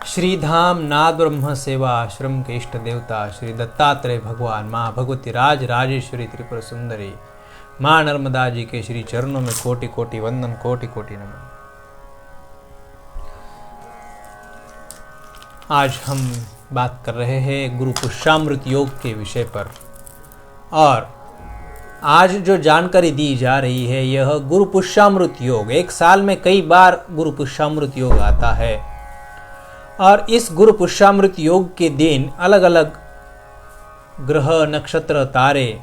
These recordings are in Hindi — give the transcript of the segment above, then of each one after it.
श्रीधाम नाद ब्रह्म सेवा आश्रम के इष्ट देवता श्री दत्तात्रेय भगवान, माँ भगवती राज राजेश्वरी त्रिपुर सुंदरी, माँ नर्मदा जी के श्री चरणों में कोटि कोटि वंदन, कोटि कोटि नमन। आज हम बात कर रहे हैं गुरु पुष्यामृत योग के विषय पर, और आज जो जानकारी दी जा रही है यह गुरु पुष्यामृत योग। एक साल में कई बार गुरु पुष्यामृत योग आता है, और इस गुरु पुष्यामृत योग के दिन अलग अलग ग्रह, नक्षत्र, तारे,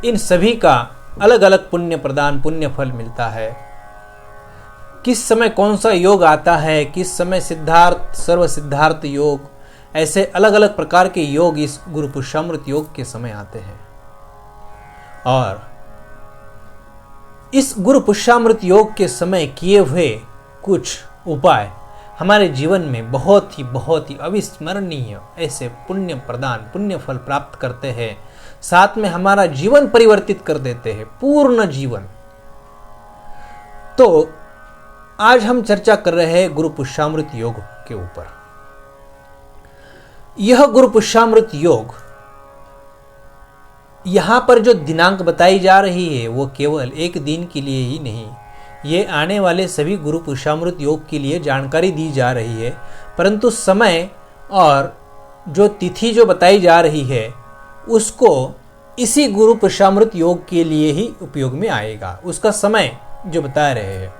इन सभी का अलग अलग पुण्य प्रदान, पुण्य फल मिलता है। किस समय कौन सा योग आता है, किस समय सिद्धार्थ, सर्व सिद्धार्थ योग, ऐसे अलग अलग प्रकार के योग इस गुरु पुष्यामृत योग के समय आते हैं। और इस गुरु पुष्यामृत योग के समय किए हुए कुछ उपाय हमारे जीवन में बहुत ही अविस्मरणीय ऐसे पुण्य प्रदान, पुण्य फल प्राप्त करते हैं, साथ में हमारा जीवन परिवर्तित कर देते हैं, पूर्ण जीवन। तो आज हम चर्चा कर रहे हैं गुरु पुष्यामृत योग के ऊपर। यह गुरु पुष्यामृत योग, यहां पर जो दिनांक बताई जा रही है वो केवल एक दिन के लिए ही नहीं, ये आने वाले सभी गुरु पुष्यामृत योग के लिए जानकारी दी जा रही है। परंतु समय और जो तिथि जो बताई जा रही है उसको इसी गुरु पुष्यामृत योग के लिए ही उपयोग में आएगा। उसका समय जो बता रहे हैं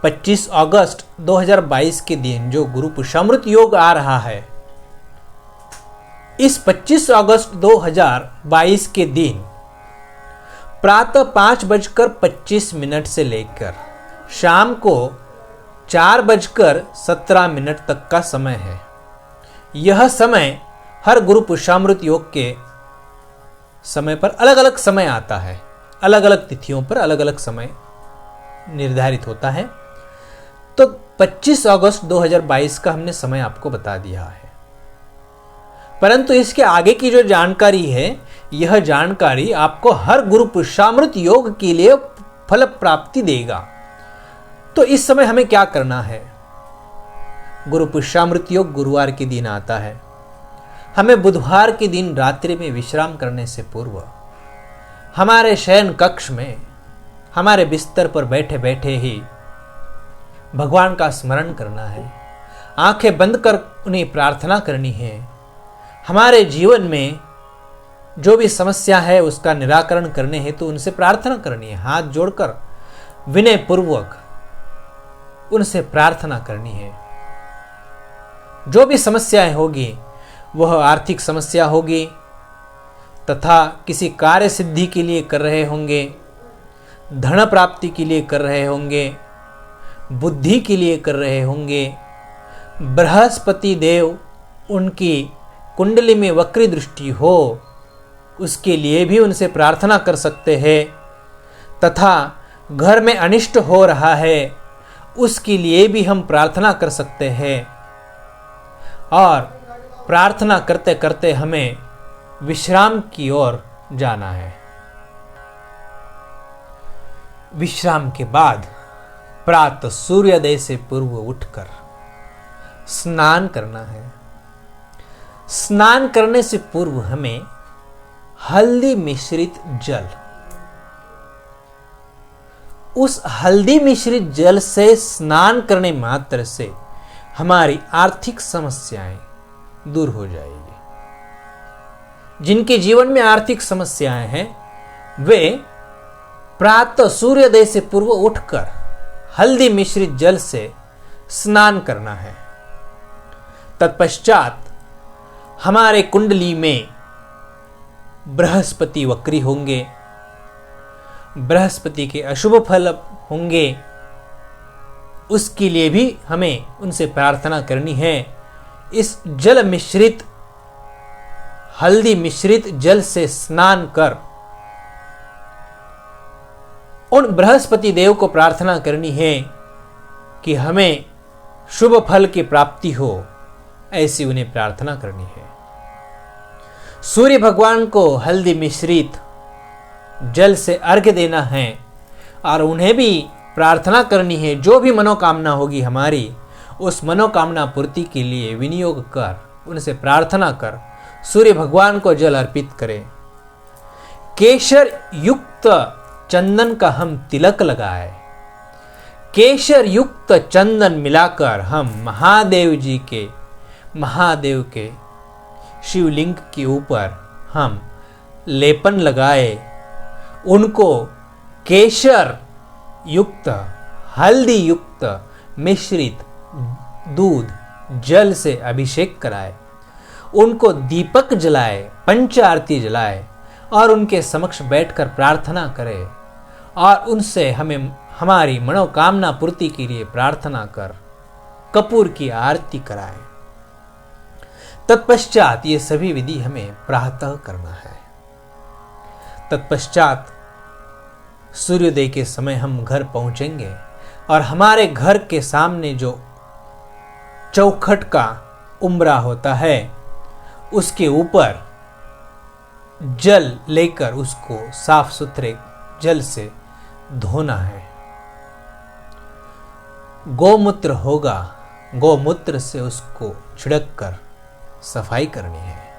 25 अगस्त 2022 के दिन जो गुरु पुष्यामृत योग आ रहा है, इस 25 अगस्त 2022 के दिन प्रातः 5:25 से लेकर शाम को 4:17 तक का समय है। यह समय हर गुरु पुष्यामृत योग के समय पर अलग अलग समय आता है, अलग अलग तिथियों पर अलग अलग समय निर्धारित होता है। तो 25 अगस्त 2022 का हमने समय आपको बता दिया है, परंतु इसके आगे की जो जानकारी है, यह जानकारी आपको हर गुरु पुष्यामृत योग के लिए फल प्राप्ति देगा। तो इस समय हमें क्या करना है? गुरु पुष्यामृत योग गुरुवार के दिन आता है। हमें बुधवार के दिन रात्रि में विश्राम करने से पूर्व हमारे शयन कक्ष में, हमारे बिस्तर पर बैठे बैठे ही भगवान का स्मरण करना है। आंखें बंद कर उन्हें प्रार्थना करनी है। हमारे जीवन में जो भी समस्या है उसका निराकरण करने हेतु तो उनसे प्रार्थना करनी है। हाथ जोड़कर विनय पूर्वक उनसे प्रार्थना करनी है। जो भी समस्याएं होगी, वह आर्थिक समस्या होगी तथा किसी कार्य सिद्धि के लिए कर रहे होंगे, धन प्राप्ति के लिए कर रहे होंगे, बुद्धि के लिए कर रहे होंगे, बृहस्पति देव उनकी कुंडली में वक्री दृष्टि हो उसके लिए भी उनसे प्रार्थना कर सकते हैं, तथा घर में अनिष्ट हो रहा है उसके लिए भी हम प्रार्थना कर सकते हैं। और प्रार्थना करते करते हमें विश्राम की ओर जाना है। विश्राम के बाद प्रातः सूर्योदय से पूर्व उठकर स्नान करना है। स्नान करने से पूर्व हमें हल्दी मिश्रित जल, उस हल्दी मिश्रित जल से स्नान करने मात्र से हमारी आर्थिक समस्याएं दूर हो जाएगी। जिनके जीवन में आर्थिक समस्याएं हैं वे प्रातः सूर्योदय से पूर्व उठकर हल्दी मिश्रित जल से स्नान करना है। तत्पश्चात हमारे कुंडली में बृहस्पति वक्री होंगे, बृहस्पति के अशुभ फल होंगे, उसके लिए भी हमें उनसे प्रार्थना करनी है। इस जल मिश्रित, हल्दी मिश्रित जल से स्नान कर उन बृहस्पति देव को प्रार्थना करनी है कि हमें शुभ फल की प्राप्ति हो, ऐसी उन्हें प्रार्थना करनी है। सूर्य भगवान को हल्दी मिश्रित जल से अर्घ्य देना है और उन्हें भी प्रार्थना करनी है। जो भी मनोकामना होगी हमारी उस मनोकामना पूर्ति के लिए विनियोग कर, उनसे प्रार्थना कर सूर्य भगवान को जल अर्पित करें। केशर युक्त चंदन का हम तिलक लगाए, केशर युक्त चंदन मिलाकर हम महादेव के शिवलिंग के ऊपर हम लेपन लगाए, उनको केशर युक्त हल्दी युक्त मिश्रित दूध जल से अभिषेक कराए, उनको दीपक जलाए, पंच आरती जलाए और उनके समक्ष बैठकर प्रार्थना करें और उनसे हमें हमारी मनोकामना पूर्ति के लिए प्रार्थना कर कपूर की आरती कराए। तत्पश्चात ये सभी विधि हमें प्रातः करना है। तत्पश्चात सूर्योदय के समय हम घर पहुंचेंगे और हमारे घर के सामने जो चौखट का उम्बरा होता है उसके ऊपर जल लेकर उसको साफ सुथरे जल से धोना है। गोमूत्र होगा, गोमूत्र से उसको छिड़क कर सफाई करनी है।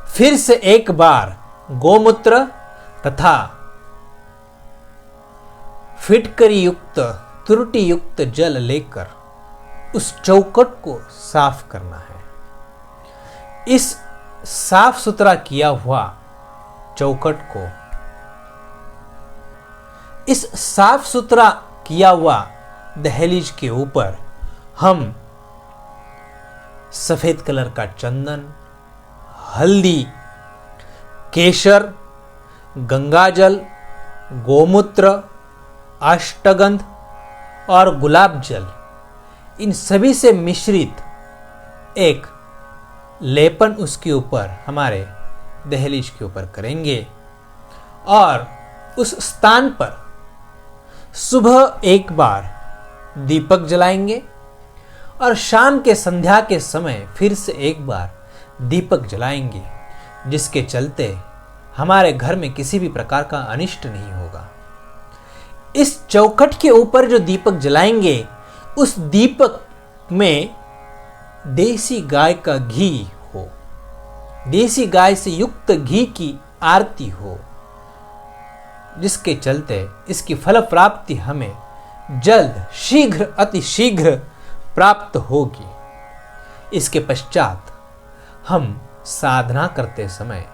फिर से एक बार गोमूत्र तथा फिटकरी युक्त त्रुटि युक्त जल लेकर उस चौखट को साफ करना है। इस साफ सुथरा किया हुआ चौखट को, इस साफ सुथरा किया हुआ दहलीज के ऊपर हम सफेद कलर का चंदन, हल्दी, केशर, गंगाजल, गोमूत्र, अष्टगंध और गुलाब जल, इन सभी से मिश्रित एक लेपन उसके ऊपर, हमारे दहलीज के ऊपर करेंगे और उस स्थान पर सुबह एक बार दीपक जलाएंगे और शाम के संध्या के समय फिर से एक बार दीपक जलाएंगे, जिसके चलते हमारे घर में किसी भी प्रकार का अनिष्ट नहीं होगा। इस चौखट के ऊपर जो दीपक जलाएंगे उस दीपक में देसी गाय का घी हो, देसी गाय से युक्त घी की आरती हो, जिसके चलते इसकी फल प्राप्ति हमें जल्द शीघ्र अति शीघ्र प्राप्त होगी। इसके पश्चात हम साधना करते समय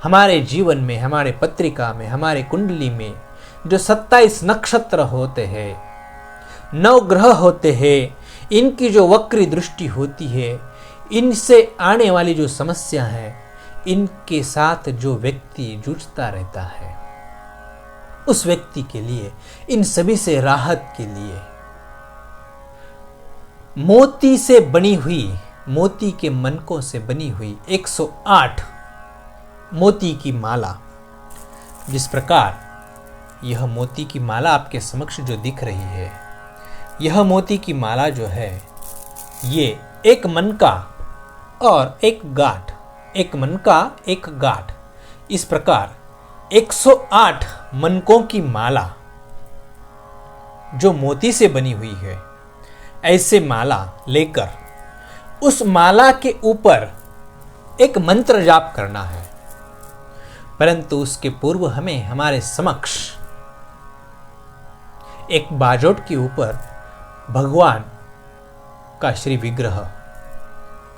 हमारे जीवन में, हमारे पत्रिका में, हमारे कुंडली में जो 27 नक्षत्र होते हैं, 9 ग्रह होते हैं, इनकी जो वक्री दृष्टि होती है, इनसे आने वाली जो समस्या है, इनके साथ जो व्यक्ति जूझता रहता है, उस व्यक्ति के लिए, इन सभी से राहत के लिए मोती से बनी हुई, मोती के मनकों से बनी हुई 108 मोती की माला, जिस प्रकार यह मोती की माला आपके समक्ष जो दिख रही है, यह मोती की माला जो है, ये एक मनका और एक गांठ, एक मनका एक गांठ, इस प्रकार 108 मनकों की माला जो मोती से बनी हुई है, ऐसे माला लेकर उस माला के ऊपर एक मंत्र जाप करना है। परंतु उसके पूर्व हमें हमारे समक्ष एक बाजोट के ऊपर भगवान का श्री विग्रह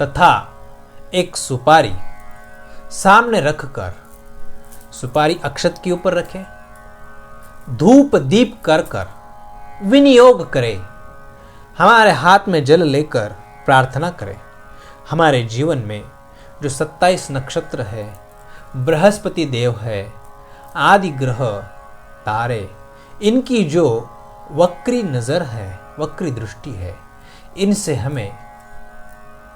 तथा एक सुपारी सामने रखकर, सुपारी अक्षत के ऊपर रखें, धूप दीप कर विनियोग करें, हमारे हाथ में जल लेकर प्रार्थना करें। हमारे जीवन में जो 27 नक्षत्र है, बृहस्पति देव है, आदि ग्रह तारे, इनकी जो वक्री नजर है, वक्री दृष्टि है, इनसे हमें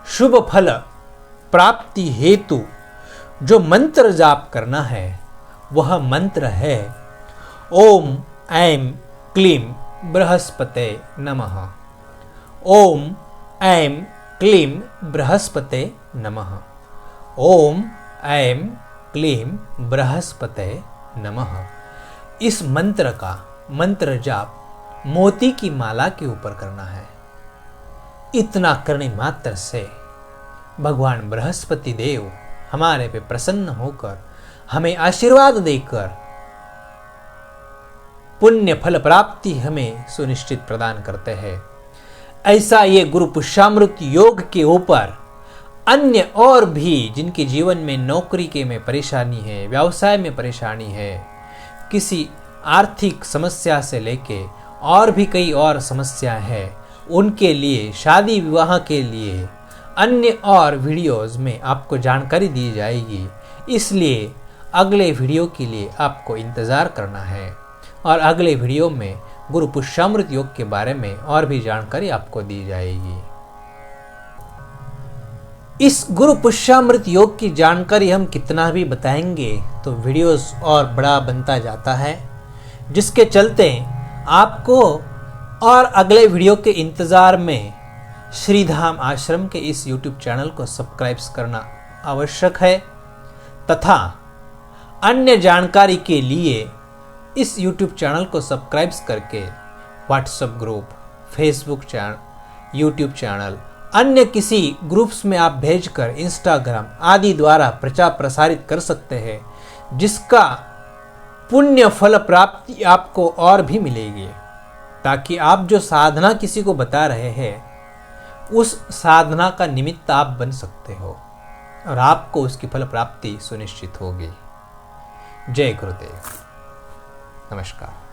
शुभ फल प्राप्ति हेतु जो मंत्र जाप करना है, वह मंत्र है ओम ऐं क्लीं बृहस्पते नमः। ओम ऐं क्लीं बृहस्पते नमः। ओम ऐं क्लीं बृहस्पते नमः। इस मंत्र का मंत्र जाप मोती की माला के ऊपर करना है। इतना करने मात्र से भगवान बृहस्पति देव हमारे पे प्रसन्न होकर हमें आशीर्वाद देकर पुण्य फल प्राप्ति हमें सुनिश्चित प्रदान करते हैं। ऐसा ये गुरु पुष्यामृत योग के ऊपर अन्य और भी जिनके जीवन में नौकरी के में परेशानी है, व्यवसाय में परेशानी है, किसी आर्थिक समस्या से लेके और भी कई और समस्या है, उनके लिए, शादी विवाह के लिए अन्य और वीडियोस में आपको जानकारी दी जाएगी। इसलिए अगले वीडियो के लिए आपको इंतज़ार करना है और अगले वीडियो में गुरु पुष्यामृत योग के बारे में और भी जानकारी आपको दी जाएगी। इस गुरु पुष्यामृत योग की जानकारी हम कितना भी बताएंगे तो वीडियोस और बड़ा बनता जाता है, जिसके चलते आपको और अगले वीडियो के इंतज़ार में श्रीधाम आश्रम के इस YouTube चैनल को सब्सक्राइब करना आवश्यक है तथा अन्य जानकारी के लिए इस YouTube चैनल को सब्सक्राइब करके WhatsApp group, Facebook channel, YouTube channel, अन्य किसी ग्रुप्स में आप भेजकर इंस्टाग्राम आदि द्वारा प्रचार प्रसारित कर सकते हैं, जिसका पुण्य फल प्राप्ति आपको और भी मिलेगी, ताकि आप जो साधना किसी को बता रहे हैं उस साधना का निमित्त आप बन सकते हो और आपको उसकी फल प्राप्ति सुनिश्चित होगी। जय गुरुदेव। नमस्कार।